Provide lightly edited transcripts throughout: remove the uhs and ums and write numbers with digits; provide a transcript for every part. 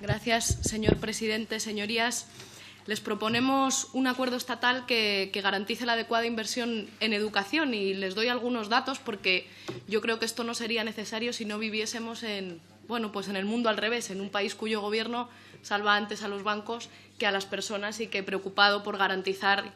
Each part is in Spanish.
Gracias, señor presidente. Señorías, les proponemos un acuerdo estatal que garantice la adecuada inversión en educación y les doy algunos datos porque yo creo que esto no sería necesario si no viviésemos en el mundo al revés, en un país cuyo gobierno salva antes a los bancos que a las personas y que esté preocupado por garantizar,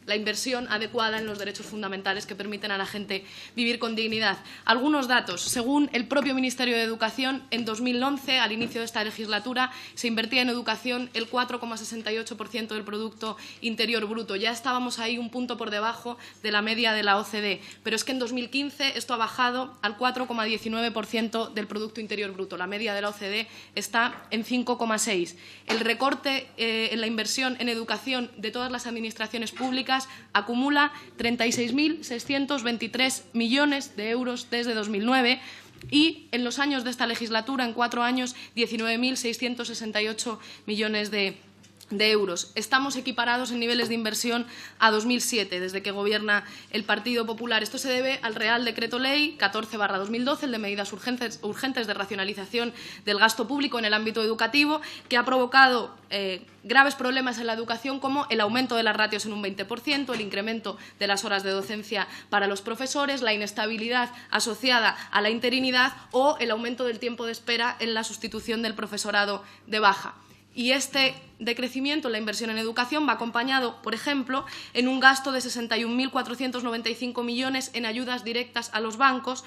la inversión adecuada en los derechos fundamentales que permiten a la gente vivir con dignidad. Algunos datos. Según el propio Ministerio de Educación, en 2011, al inicio de esta legislatura, se invertía en educación el 4,68% del Producto Interior Bruto. Ya estábamos ahí un punto por debajo de la media de la OCDE, pero es que en 2015 esto ha bajado al 4,19% del Producto Interior Bruto. La media de la OCDE está en 5,6%. El recorte en la inversión en educación de todas las administraciones públicas acumula 36.623 millones de euros desde 2009 y en los años de esta legislatura, en 4 años, 19.668 millones de euros. Estamos equiparados en niveles de inversión a 2007, desde que gobierna el Partido Popular. Esto se debe al Real Decreto Ley 14/2012, el de medidas urgentes de racionalización del gasto público en el ámbito educativo, que ha provocado graves problemas en la educación, como el aumento de las ratios en un 20%, el incremento de las horas de docencia para los profesores, la inestabilidad asociada a la interinidad o el aumento del tiempo de espera en la sustitución del profesorado de baja. Y este decrecimiento en la inversión en educación va acompañado, por ejemplo, en un gasto de 61.495 millones en ayudas directas a los bancos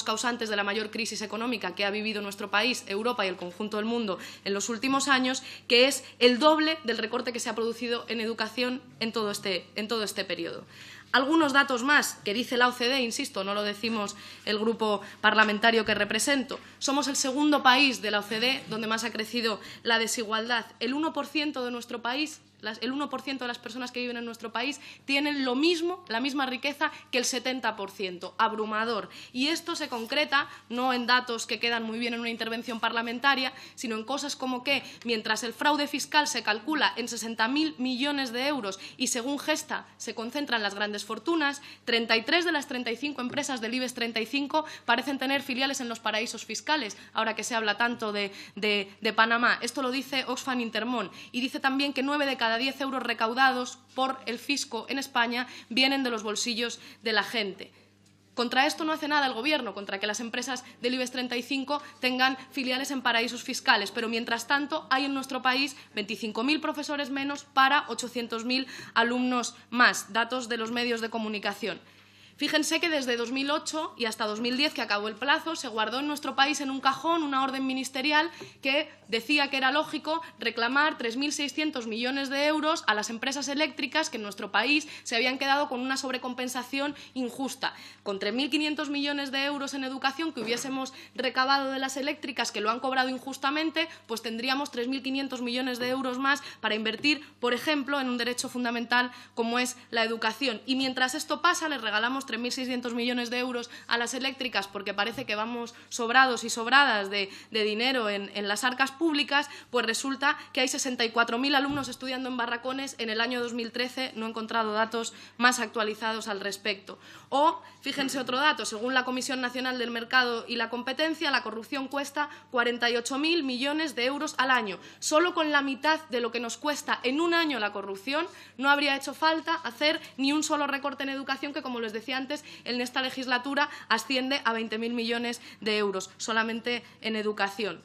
causantes de la mayor crisis económica que ha vivido nuestro país, Europa y el conjunto del mundo en los últimos años, que es el doble del recorte que se ha producido en educación en todo este periodo. Algunos datos más que dice la OCDE, insisto, no lo decimos el grupo parlamentario que represento. Somos el segundo país de la OCDE donde más ha crecido la desigualdad. El 1% de nuestro país, el 1% de las personas que viven en nuestro país tienen lo mismo, la misma riqueza que el 70%, abrumador. Y esto se concreta no en datos que quedan muy bien en una intervención parlamentaria, sino en cosas como que, mientras el fraude fiscal se calcula en 60.000 millones de euros y, según Gesta, se concentran las grandes fortunas, 33 de las 35 empresas del IBEX 35 parecen tener filiales en los paraísos fiscales, ahora que se habla tanto de Panamá. Esto lo dice Oxfam Intermón y dice también que 9 de cada 10 euros recaudados por el fisco en España vienen de los bolsillos de la gente. Contra esto no hace nada el Gobierno, contra que las empresas del IBEX 35 tengan filiales en paraísos fiscales, pero mientras tanto hay en nuestro país 25.000 profesores menos para 800.000 alumnos más, datos de los medios de comunicación. Fíjense que desde 2008 y hasta 2010, que acabó el plazo, se guardó en nuestro país en un cajón una orden ministerial que decía que era lógico reclamar 3.600 millones de euros a las empresas eléctricas que en nuestro país se habían quedado con una sobrecompensación injusta. Con 3.500 millones de euros en educación que hubiésemos recabado de las eléctricas que lo han cobrado injustamente, pues tendríamos 3.500 millones de euros más para invertir, por ejemplo, en un derecho fundamental como es la educación. Y mientras esto pasa, les regalamos 3.600 millones de euros a las eléctricas porque parece que vamos sobrados y sobradas de dinero en las arcas públicas, pues resulta que hay 64.000 alumnos estudiando en barracones en el año 2013, no he encontrado datos más actualizados al respecto. O, fíjense otro dato, según la Comisión Nacional del Mercado y la Competencia, la corrupción cuesta 48.000 millones de euros al año. Solo con la mitad de lo que nos cuesta en un año la corrupción no habría hecho falta hacer ni un solo recorte en educación que, como les decía antes, en esta legislatura asciende a 20.000 millones de euros solamente en educación.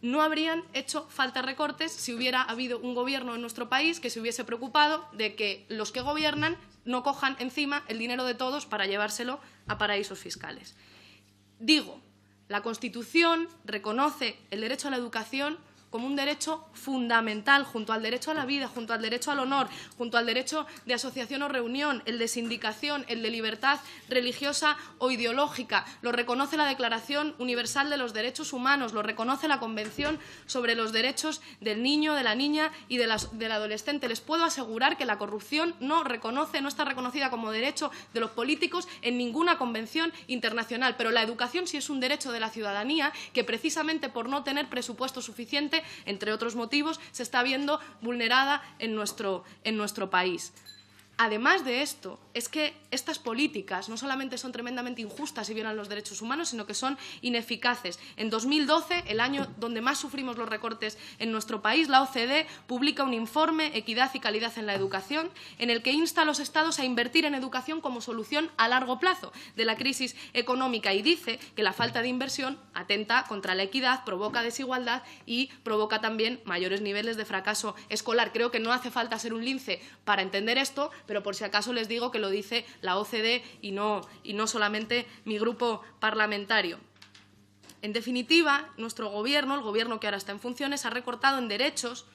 No habrían hecho falta recortes si hubiera habido un gobierno en nuestro país que se hubiese preocupado de que los que gobiernan no cojan encima el dinero de todos para llevárselo a paraísos fiscales. Digo, la Constitución reconoce el derecho a la educación como un derecho fundamental, junto al derecho a la vida, junto al derecho al honor, junto al derecho de asociación o reunión, el de sindicación, el de libertad religiosa o ideológica. Lo reconoce la Declaración Universal de los Derechos Humanos, lo reconoce la Convención sobre los Derechos del Niño, de la Niña y del adolescente. Les puedo asegurar que la corrupción no está reconocida como derecho de los políticos en ninguna convención internacional, pero la educación sí es un derecho de la ciudadanía que, precisamente por no tener presupuesto suficiente, entre otros motivos, se está viendo vulnerada en nuestro país. Además de esto, es que estas políticas no solamente son tremendamente injustas y violan los derechos humanos, sino que son ineficaces. En 2012, el año donde más sufrimos los recortes en nuestro país, la OCDE publica un informe, Equidad y Calidad en la Educación, en el que insta a los Estados a invertir en educación como solución a largo plazo de la crisis económica y dice que la falta de inversión atenta contra la equidad, provoca desigualdad y provoca también mayores niveles de fracaso escolar. Creo que no hace falta ser un lince para entender esto, pero por si acaso les digo que lo dice la OCDE y no solamente mi grupo parlamentario. En definitiva, nuestro Gobierno, el Gobierno que ahora está en funciones, ha recortado en derechos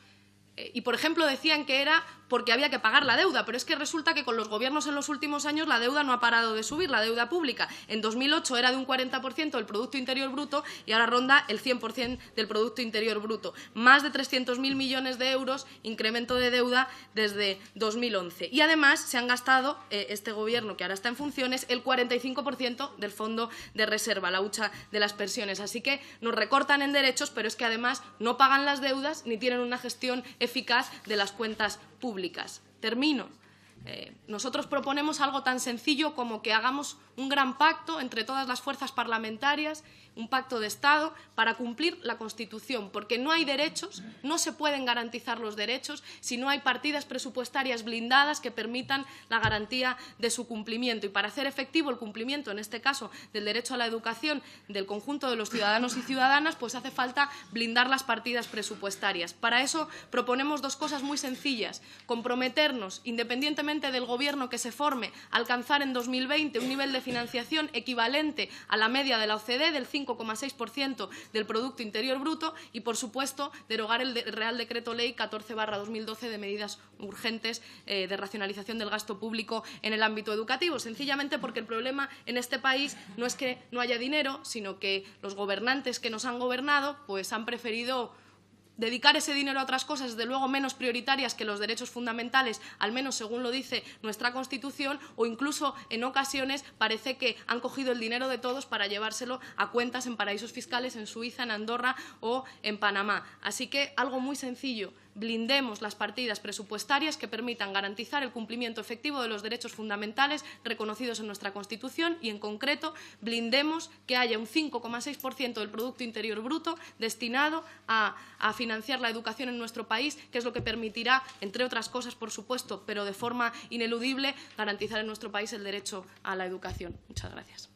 y, por ejemplo, decían que era porque había que pagar la deuda, pero es que resulta que con los gobiernos en los últimos años la deuda no ha parado de subir, la deuda pública. En 2008 era de un 40% del Producto Interior Bruto y ahora ronda el 100% del Producto Interior Bruto. Más de 300.000 millones de euros incremento de deuda desde 2011. Y además se han gastado, este Gobierno que ahora está en funciones, el 45% del Fondo de Reserva, la hucha de las pensiones. Así que nos recortan en derechos, pero es que además no pagan las deudas ni tienen una gestión eficaz de las cuentas públicas. Termino. Nosotros proponemos algo tan sencillo como que hagamos un gran pacto entre todas las fuerzas parlamentarias, un pacto de Estado para cumplir la Constitución, porque no hay derechos, no se pueden garantizar los derechos si no hay partidas presupuestarias blindadas que permitan la garantía de su cumplimiento. Y para hacer efectivo el cumplimiento, en este caso, del derecho a la educación del conjunto de los ciudadanos y ciudadanas, pues hace falta blindar las partidas presupuestarias. Para eso proponemos dos cosas muy sencillas: comprometernos, independientemente del Gobierno que se forme, a alcanzar en 2020 un nivel de financiación equivalente a la media de la OCDE del 5,6% del Producto Interior Bruto y, por supuesto, derogar el Real Decreto Ley 14/2012 de medidas urgentes de racionalización del gasto público en el ámbito educativo, sencillamente porque el problema en este país no es que no haya dinero, sino que los gobernantes que nos han gobernado pues han preferido dedicar ese dinero a otras cosas, desde luego menos prioritarias que los derechos fundamentales, al menos según lo dice nuestra Constitución, o incluso en ocasiones parece que han cogido el dinero de todos para llevárselo a cuentas en paraísos fiscales en Suiza, en Andorra o en Panamá. Así que algo muy sencillo: blindemos las partidas presupuestarias que permitan garantizar el cumplimiento efectivo de los derechos fundamentales reconocidos en nuestra Constitución y, en concreto, blindemos que haya un 5,6% del Producto Interior Bruto destinado a financiar la educación en nuestro país, que es lo que permitirá, entre otras cosas, por supuesto, pero de forma ineludible, garantizar en nuestro país el derecho a la educación. Muchas gracias.